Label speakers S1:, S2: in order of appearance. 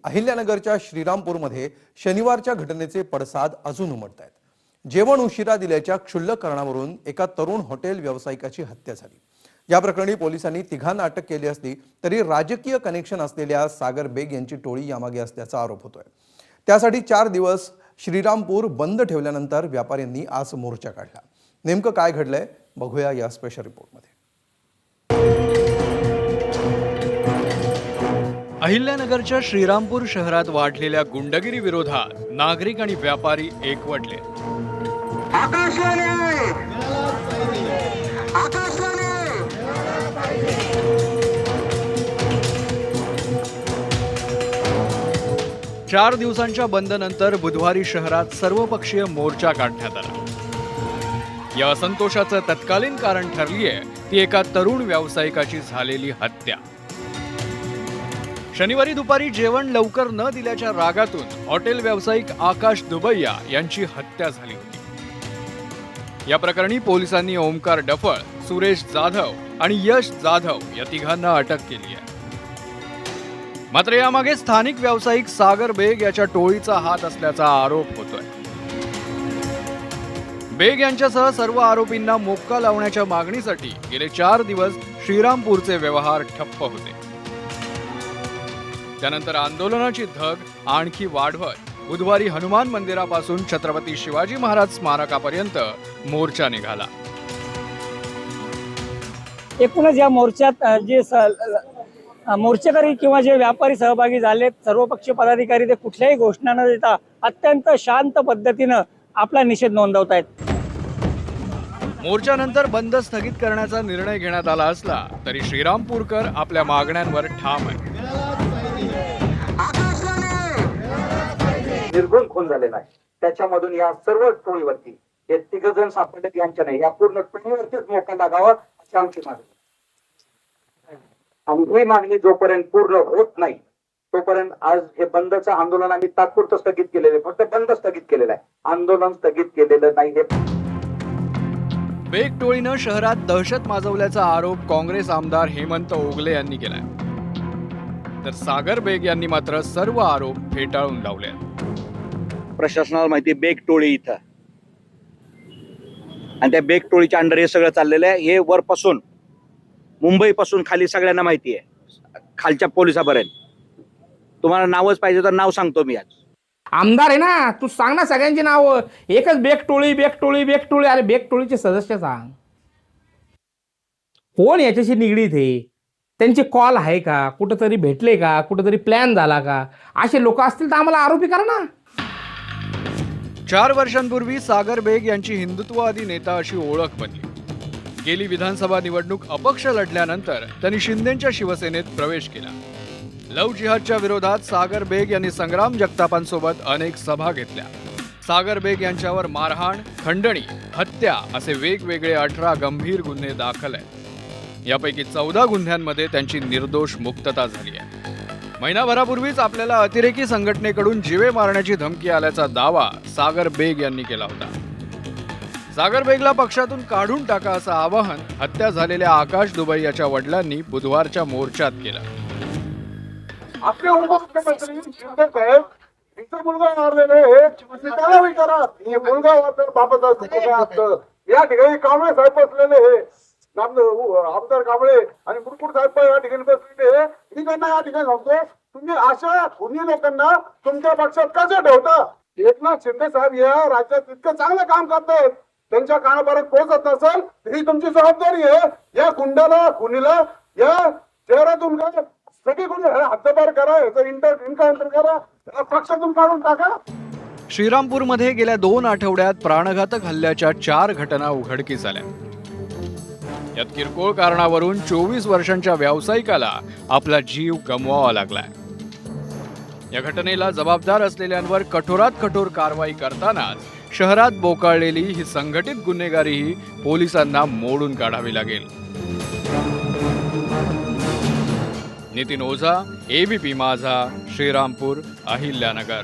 S1: अहिल्यानगरच्या श्रीरामपूरमध्ये शनिवारच्या घटनेचे पडसाद अजून उमटत आहेत। जेवण उशिरा दिल्याच्या क्षुल्लक कारणावरून एका तरुण हॉटेल व्यावसायिकाची हत्या झाली। या प्रकरणी पोलिसांनी तिघांना अटक केली असली तरी राजकीय कनेक्शन असलेल्या सागर बेग यांची टोळी यामागे असल्याचा आरोप होतोय। त्यासाठी 4 दिवस श्रीरामपूर बंद ठेवल्यानंतर व्यापाऱ्यांनी आज मोर्चा काढला। नेमकं काय घडलंय बघूया या स्पेशल रिपोर्टमध्ये।
S2: अहिल्यानगरच्या श्रीरामपूर शहरात वाढलेल्या गुंडगिरी विरोधात नागरिक आणि व्यापारी एकवटले। चार दिवसांच्या बंदनंतर बुधवारी शहरात सर्वपक्षीय मोर्चा काढण्यात आला। या असंतोषाचं तत्कालीन कारण ठरली आहे ती एका तरुण व्यावसायिकाची झालेली हत्या। शनिवारी दुपारी जेवण लवकर न दिल्याच्या रागातून हॉटेल व्यावसायिक आकाश दुबैया यांची हत्या झाली होती। या प्रकरणी पोलिसांनी ओमकार डफळ, सुरेश जाधव आणि यश जाधव या तिघांना अटक केली आहे। मात्र यामागे स्थानिक व्यावसायिक सागर बेग याच्या टोळीचा हात असल्याचा आरोप होतोय। बेग यांच्यासह सर्व आरोपींना मोक्का लावण्याच्या मागणीसाठी गेले 4 दिवस श्रीरामपूरचे व्यवहार ठप्प होते। त्यानंतर आंदोलनाची धग आणखी वाढवत बुधवारी हनुमान मंदिरापासून छत्रपती शिवाजी महाराज स्मारकापर्यंत मोर्चा निघाला।
S3: एकूणच या मोर्चात जे मोर्चेकरी किंवा जे व्यापारी सहभागी झालेत, सर्वपक्षीय पदाधिकारी ते कुठल्याही घोषणा न देता अत्यंत शांत पद्धतीनं आपला निषेध नोंदवत आहेत।
S2: मोर्चानंतर बंद स्थगित करण्याचा निर्णय घेण्यात आला असला तरी श्रीरामपूरकर आपल्या मागण्यांवर ठाम आहेत।
S4: निर्गुण खून झालेला आहे, त्याच्यामधून या सर्व टोळीवरती हे 3 जण सापडले, यांच्या नाही या पूर्ण टोळीवरतीच मोका लागावा अशी आमची मागणी। आणि ही मागणी जोपर्यंत पूर्ण होत नाही तोपर्यंत आज हे बंदचं आंदोलन आम्ही तात्पुरतं स्थगित केलेलं, फक्त बंद स्थगित केलेलं आहे, आंदोलन स्थगित केलेलं नाही। हे
S2: बेग टोळीनं शहरात दहशत माजवल्याचा आरोप काँग्रेस आमदार हेमंत ओगले यांनी केलाय, तर सागर बेग यांनी मात्र सर्व आरोप फेटाळून लावले।
S5: प्रशासनाला माहिती बेग टोळी इथं आणि त्या बेग टोळीच्या अंडर हे सगळं चाललेलं आहे। हे वरपासून मुंबईपासून खाली सगळ्यांना माहिती आहे, खालच्या पोलिसापर्यंत। तुम्हाला नावच पाहिजे तर नाव सांगतो मी। आज
S6: आमदार आहे ना, तू सांग ना सगळ्यांची नाव। एकच बेग टोळी बेग टोळी बेग टोळी, अरे बेग टोळीचे सदस्य सांग, कोण याच्याशी निगडीत आहे, त्यांचे कॉल आहे का, कुठंतरी भेटले का, कुठंतरी प्लॅन झाला का? असे लोक असतील तर आम्हाला आरोपी करा ना।
S2: 4 वर्षांपूर्वी सागर बेग यांची हिंदुत्ववादी नेता अशी ओळख बनली। गेली विधानसभा निवडणूक अपक्ष लढल्यानंतर त्यांनी शिंदेच्या शिवसेनेत प्रवेश केला। लव्ह जिहादच्या विरोधात सागर बेग यांनी संग्राम जगतापांसोबत अनेक सभा घेतल्या। सागर बेग यांच्यावर मारहाण, खंडणी, हत्या असे वेगवेगळे 18 गंभीर गुन्हे दाखल आहेत। यापैकी 14 गुन्ह्यांमध्ये त्यांची निर्दोष मुक्तता झाली आहे। महिनाभरापूर्वीच आपल्याला अतिरेकी संघटनेकडून जीवे मारण्याची धमकी आल्याचा दावा सागर बेग यांनी केला होता। सागर बेगला पक्षातून काढून टाका असं आवाहन हत्या झालेल्या आकाश दुबैयाच्या वडिलांनी बुधवारच्या मोर्चात केलं।
S7: आपले उपमुख्यमंत्री शिंदे साहेब इथं मुलगा मारलेले त्याला विचारा, मुलगा बाबत या ठिकाणी कांबळे साहेब बसलेले हे आमदार कांबळे आणि मुरकुट साहेब या ठिकाणी बसलेले। मी त्यांना या ठिकाणी सांगतो, तुम्ही अशा खुनी लोकांना तुमच्या पक्षात कसं ठेवता? एकनाथ शिंदे साहेब या राज्यात इतकं चांगलं काम करतायत, त्यांच्या कानापर्यंत पोहोचत नसेल ही तुमची जबाबदारी आहे। या गुंडाला खुनीला या शहरातून सगळी गुन्हे हद्दपार करा, इन्काउंटर करा, पक्षातून काढून टाका।
S2: श्रीरामपूरमध्ये गेल्या 2 आठवड्यात प्राणघातक हल्ल्याच्या 4 घटना उघडकीस आल्या। यात किरकोळ कारणावरून 24 वर्षांच्या व्यावसायिकाला आपला जीव गमवावा लागलाय। या घटनेला जबाबदार असलेल्यांवर कठोरात कठोर कारवाई करतानाच शहरात बोकाळलेली ही संघटित गुन्हेगारीही पोलिसांना मोडून काढावी लागेल। नितीन ओझा, ABP माझा, श्रीरामपूर, अहिल्यानगर।